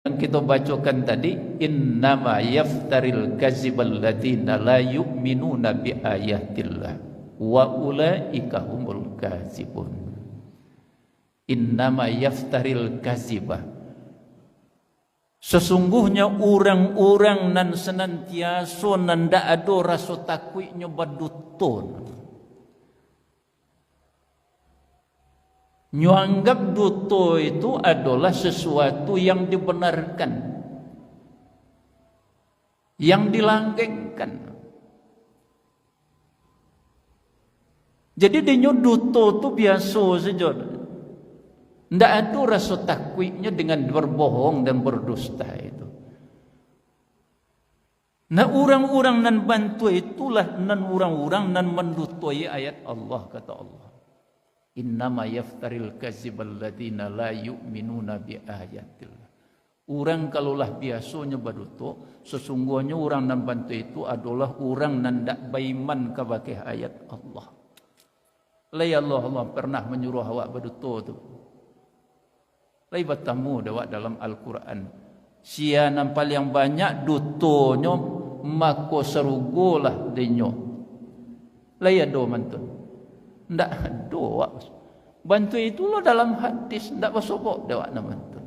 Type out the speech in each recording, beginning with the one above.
yang kita bacakan tadi, innama yaftaril kazibal ladzina la yu'minuna bi ayatillah wa ulaika humul kazibun. Innama yaftaril kazibah, sesungguhnya orang-orang nan senantiasa nan ndak ada rasa takutnya badutun. Nyo anggap duto itu adalah sesuatu yang dibenarkan, yang dilanggengkan. Jadi dinyo duto itu biasa saja. Tidak ada rasa takutnya dengan berbohong dan berdusta itu. Nah orang-orang nan bantu itulah nan orang-orang nan mendutoi ayat Allah, kata Allah. Innama yaftaril kazibal ladzina la yu'minuna bi ayatillah. Orang kalaulah biasanya baduto, sesungguhnya orang nan bantu itu adalah orang nan ndak beriman kepada ayat Allah. Lai Allah pernah menyuruh awak baduto tu. Lai bertemu dawak dalam Al-Quran. Sia nampal yang banyak dutonyo mako serugolah denyo. Lai ado mantun. Ndak ada. Bantu itu lo dalam hadis ndak bersobok dawak nama tu.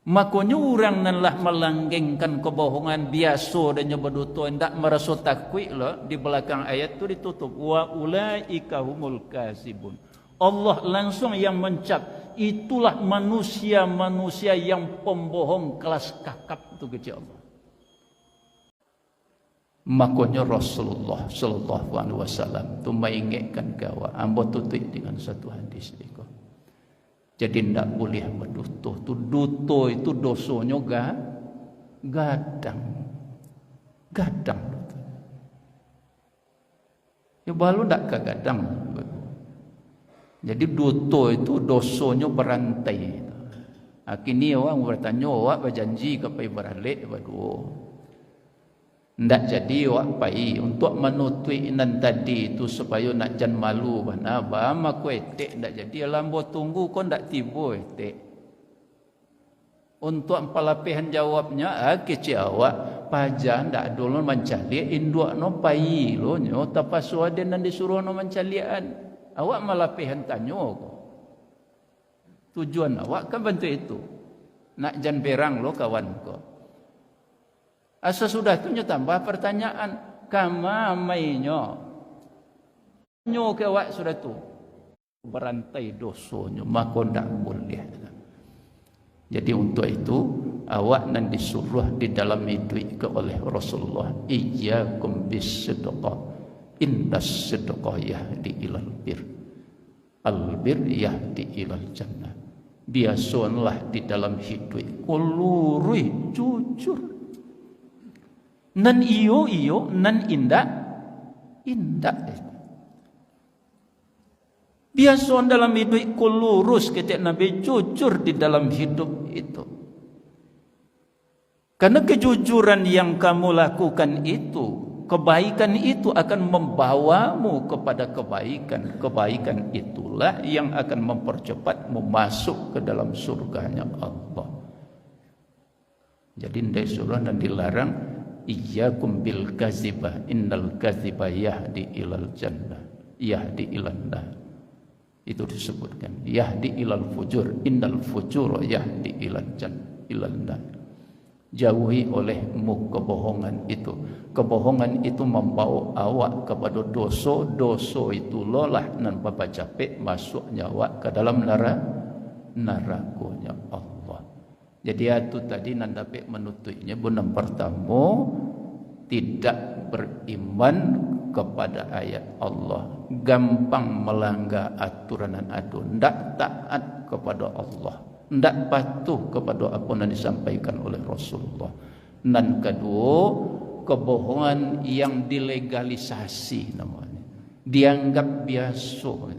Makanya orang nan lah melanggengkan kebohongan biasa dan nyobaduto ndak merasa takut lo di belakang ayat tu ditutup wa ulaika humul kazibun. Allah langsung yang mencap itulah manusia-manusia yang pembohong kelas kakap tu kecil Allah. Makanya Rasulullah sallallahu alaihi wasallam tu mengingatkan kawa ambo tutup dengan satu hadis itu. Jadi ndak boleh berduto. Tu duto itu dosonya gadang. Gadang. Ya balu ndak ke gadang. Jadi duto itu dosonya berantai. Kini orang bertanya awak berjanji kepada beralik berdua. Ndak jadi awak pai untuk menutui nan tadi itu supaya nak jan malu bana ba mak etek ndak jadi lambo tunggu kau ndak tibo etek. Untuk pelapihan jawabnya kecil awak paja ndak dulu mencali induk no pai lo nyo tapasu ada nan disuruh no mencalian. Awak malapihan tanyo ko. Tujuan awak kan bantu itu. Nak jan perang lo kawan ko. Asa sudah itu tambah pertanyaan kama mainyo nyo ke awak sudah tu berantai dosonya maka ndak boleh. Jadi untuk itu awak nan disuruh di dalam hidup ke oleh Rasulullah iyyakum bis-sidqah innas sidqah yahdi ilal bir al bir yahdi ilal jannah. Biasalah di dalam hidup kulurui jujur. Nan iyo nan indak. Biasa dalam hidup ku lurus ketika Nabi jujur di dalam hidup itu. Karena kejujuran yang kamu lakukan itu, kebaikan itu akan membawamu kepada kebaikan. Kebaikan itulah yang akan mempercepat masuk ke dalam surganya Allah. Jadi ndai surah dan dilarang iyyakum bil kazibah innal kazibah yahdi ilal jannah yahdi ilan nar. Itu disebutkan yahdi ilal fujur innal fujur yahdi ilal jannah ilan nar. Jauhi olehmu kebohongan itu. Kebohongan itu membawa awak kepada dosa. Dosa itu lolah nan bapa capek masuk nyawa ke dalam nerakanya Allah. Jadi itu tadi nan dapat menutupnya bunam pertama tidak beriman kepada ayat Allah, gampang melanggar aturan dan adu, ndak taat kepada Allah, ndak patuh kepada apa yang disampaikan oleh Rasulullah. Dan kedua, kebohongan yang dilegalisasi namanya, dianggap biasa.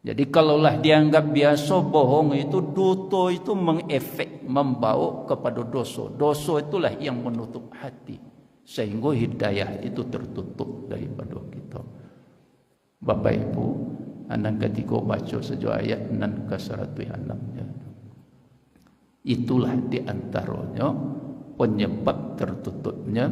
Jadi kalaulah dianggap biasa bohong itu, duto itu mengefek, membawa kepada dosa. Dosa itulah yang menutup hati. Sehingga hidayah itu tertutup daripada kita. Bapak Ibu, anak ketika baca saja ayat 6 ke 106. Itulah diantaranya penyebab tertutupnya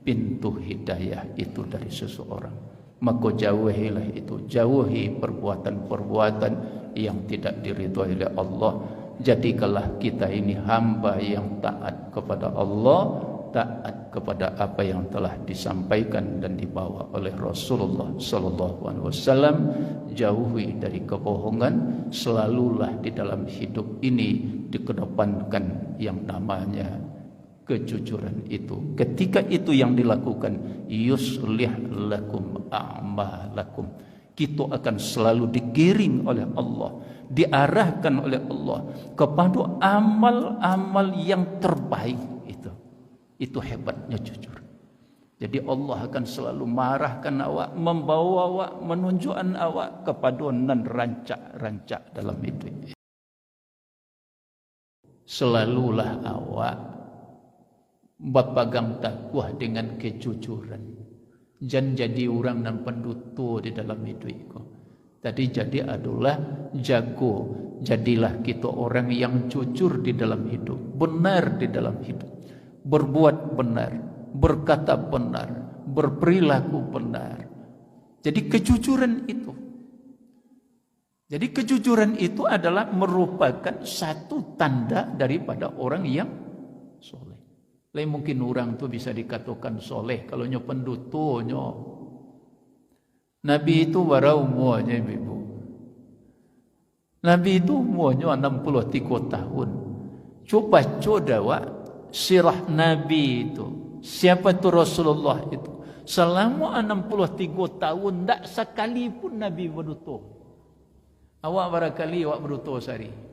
pintu hidayah itu dari seseorang. Maka jauhilah itu, jauhi perbuatan-perbuatan yang tidak diridhai oleh Allah. Jadikanlah kita ini hamba yang taat kepada Allah, taat kepada apa yang telah disampaikan dan dibawa oleh Rasulullah sallallahu alaihi wasallam. Jauhi dari kebohongan, selalulah di dalam hidup ini dikedepankan yang namanya kejujuran itu. Ketika itu yang dilakukan, yuslih lakum a'malakum, kita akan selalu digiring oleh Allah, diarahkan oleh Allah kepada amal-amal yang terbaik itu. Itu hebatnya jujur. Jadi Allah akan selalu marahkan awak, membawa awak, menunjukkan awak kepada nan rancak-rancak dalam hidup. Selalulah awak berpegang teguh dengan kejujuran. Jangan jadi orang dan pendutur di dalam hidupku. Tadi jadi adalah jago. Jadilah kita orang yang jujur di dalam hidup, benar di dalam hidup, berbuat benar, berkata benar, berperilaku benar. Jadi kejujuran itu. Jadi kejujuran itu adalah merupakan satu tanda daripada orang yang soleh. Lain mungkin orang tu bisa dikatakan soleh kalau nyo pendutunya. Nabi itu berapa umurnya ibu? Nabi itu umurnya 63 tahun. Coba wak sirah Nabi itu. Siapa itu Rasulullah itu? Selama 63 tahun tak sekali pun Nabi berdutuh. Awak barangkali awak berdutuh sehari.